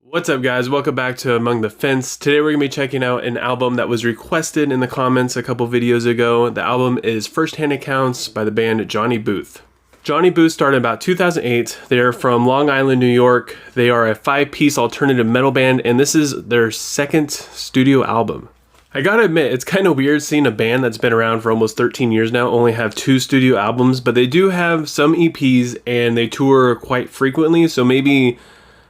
What's up, guys? Welcome back to Among the Fence. Today we're going to be checking out an album that was requested in the comments a couple videos ago. The album is First Hand Accounts by the band Johnny Booth. Johnny Booth started about 2008. They're from Long Island, New York. They are a 5-piece alternative metal band, and this is their second studio album. I gotta admit, it's kind of weird seeing a band that's been around for almost 13 years now only have 2 studio albums, but they do have some EPs and they tour quite frequently, so maybe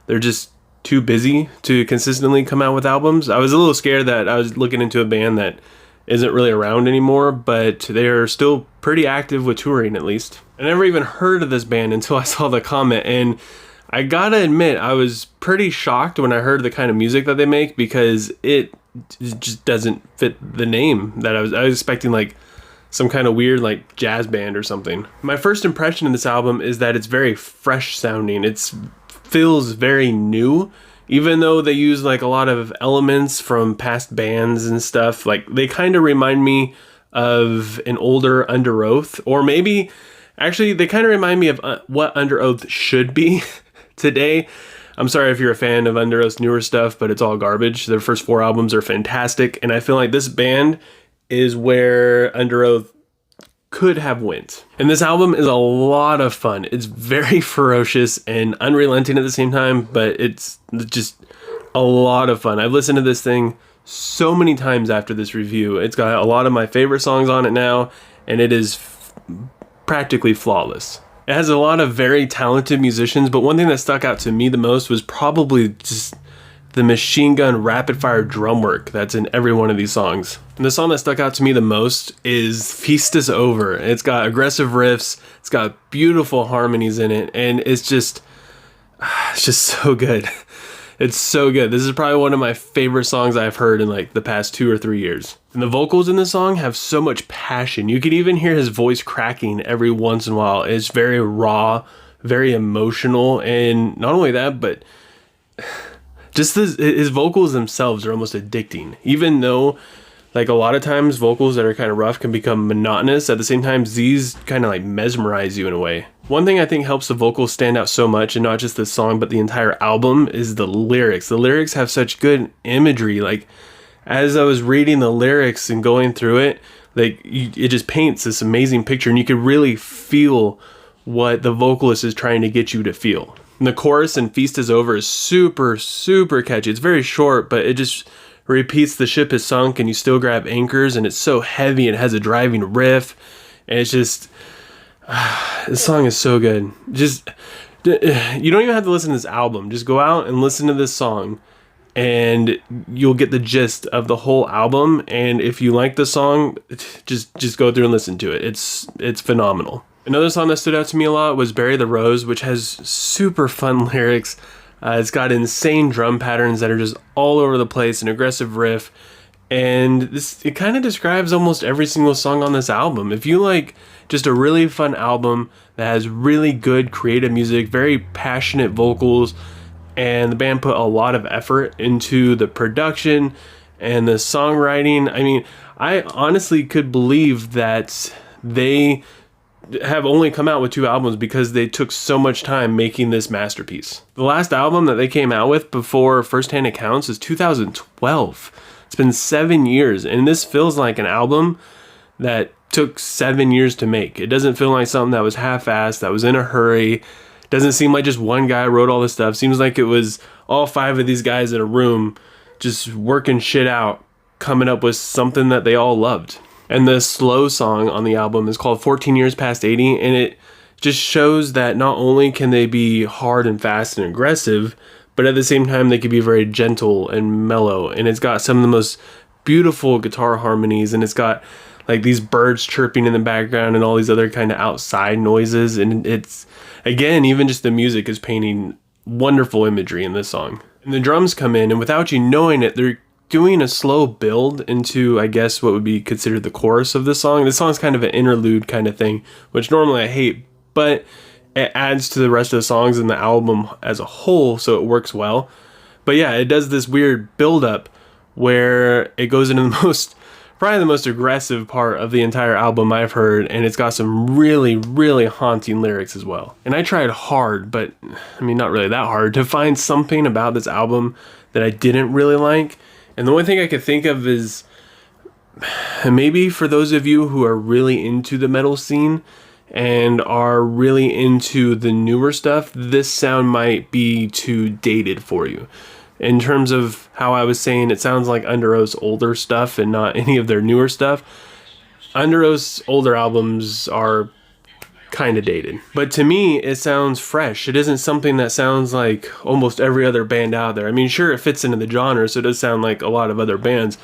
they're just too busy to consistently come out with albums. I was a little scared that I was looking into a band that isn't really around anymore, but they're still pretty active with touring, at least. I never even heard of this band until I saw the comment, and I gotta admit, I was pretty shocked when I heard the kind of music that they make because it just doesn't fit the name that I was expecting, like some kind of weird like jazz band or something. My first impression of this album is that it's very fresh sounding. It feels very new, even though they use like a lot of elements from past bands and stuff. Like they kind of remind me of an older Under Oath, or maybe actually they kind of remind me of what Under Oath should be today. I'm sorry if you're a fan of Under Oath's newer stuff, but it's all garbage. Their first 4 albums are fantastic, and I feel like this band is where Under Oath could have went. And this album is a lot of fun. It's very ferocious and unrelenting at the same time, but it's just a lot of fun. I've listened to this thing so many times after this review. It's got a lot of my favorite songs on it now, and it is practically flawless. It has a lot of very talented musicians, but one thing that stuck out to me the most was probably just the machine gun rapid fire drum work that's in every one of these songs. And the song that stuck out to me the most is Feast is Over. It's got aggressive riffs, it's got beautiful harmonies in it, and it's just so good. It's so good. This is probably one of my favorite songs I've heard in like the past 2 or 3 years. And the vocals in this song have so much passion. You can even hear his voice cracking every once in a while. It's very raw, very emotional, and not only that, but just his vocals themselves are almost addicting. Even though like a lot of times vocals that are kind of rough can become monotonous, at the same time these kind of like mesmerize you in a way. One thing I think helps the vocals stand out so much, and not just this song but the entire album, is the lyrics. The lyrics have such good imagery. Like as I was reading the lyrics and going through it, like it just paints this amazing picture, and you could really feel what the vocalist is trying to get you to feel. And the chorus in Feast is Over is super, super catchy. It's very short, but it just repeats the ship has sunk and you still grab anchors, and it's so heavy and it has a driving riff, and it's just this song is so good. Just you don't even have to listen to this album, just go out and listen to this song and you'll get the gist of the whole album. And if you like the song, just go through and listen to it. It's phenomenal. Another song that stood out to me a lot was Bury the Rose, which has super fun lyrics. It's got insane drum patterns that are just all over the place, an aggressive riff, and it kind of describes almost every single song on this album. If you like just a really fun album that has really good creative music, very passionate vocals, and the band put a lot of effort into the production and the songwriting. I mean, I honestly could believe that they have only come out with 2 albums because they took so much time making this masterpiece. The last album that they came out with before First Hand Accounts is 2012. It's been 7 years, and this feels like an album that took 7 years to make. It doesn't feel like something that was half-assed, that was in a hurry. It doesn't seem like just one guy wrote all this stuff. Seems like it was all 5 of these guys in a room just working shit out, coming up with something that they all loved. And the slow song on the album is called 14 Years Past 80, and it just shows that not only can they be hard and fast and aggressive, but at the same time they can be very gentle and mellow. And it's got some of the most beautiful guitar harmonies, and it's got like these birds chirping in the background and all these other kind of outside noises. And it's, again, even just the music is painting wonderful imagery in this song. And the drums come in, and without you knowing it, they're doing a slow build into, I guess, what would be considered the chorus of the song. This song's kind of an interlude kind of thing, which normally I hate, but it adds to the rest of the songs in the album as a whole, so it works well. But yeah, it does this weird build up where it goes into the most probably the most aggressive part of the entire album I've heard, and it's got some really, really haunting lyrics as well. And I tried hard, but I mean, not really that hard, to find something about this album that I didn't really like. And the only thing I could think of is maybe for those of you who are really into the metal scene and are really into the newer stuff, this sound might be too dated for you. In terms of how I was saying, it sounds like Under Oath's older stuff and not any of their newer stuff. Under Oath's older albums are kind of dated. But to me, it sounds fresh. It isn't something that sounds like almost every other band out there. I mean, sure, it fits into the genre, so it does sound like a lot of other bands.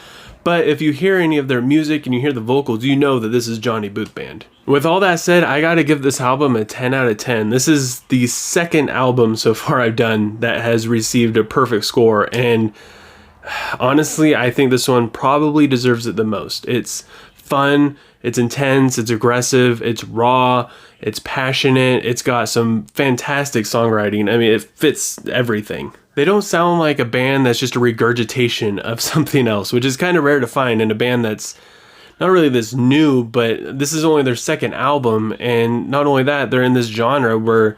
But if you hear any of their music and you hear the vocals, you know that this is Johnny Booth Band. With all that said, I gotta give this album a 10 out of 10. This is the second album so far I've done that has received a perfect score, and honestly, I think this one probably deserves it the most. It's fun, it's intense, it's aggressive, it's raw, it's passionate, it's got some fantastic songwriting. I mean, it fits everything. They don't sound like a band that's just a regurgitation of something else, which is kind of rare to find in a band that's not really this new, but this is only their second album, and not only that, they're in this genre where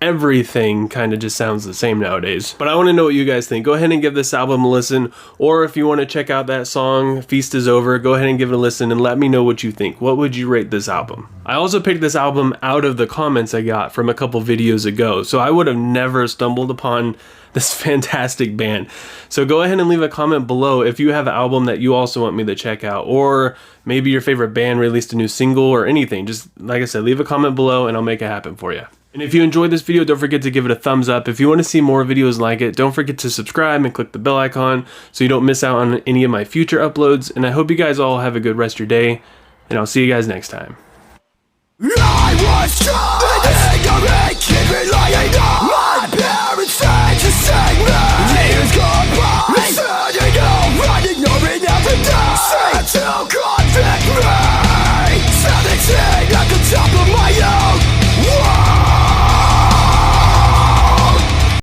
everything kind of just sounds the same nowadays. But I want to know what you guys think. Go ahead and give this album a listen, or if you want to check out that song, Feast is Over, go ahead and give it a listen and let me know what you think. What would you rate this album? I also picked this album out of the comments I got from a couple videos ago, so I would have never stumbled upon this fantastic band. So go ahead and leave a comment below if you have an album that you also want me to check out, or maybe your favorite band released a new single or anything. Just like I said, leave a comment below and I'll make it happen for you. And if you enjoyed this video, don't forget to give it a thumbs up. If you want to see more videos like it, don't forget to subscribe and click the bell icon so you don't miss out on any of my future uploads. And I hope you guys all have a good rest of your day, and I'll see you guys next time. I was trying to make it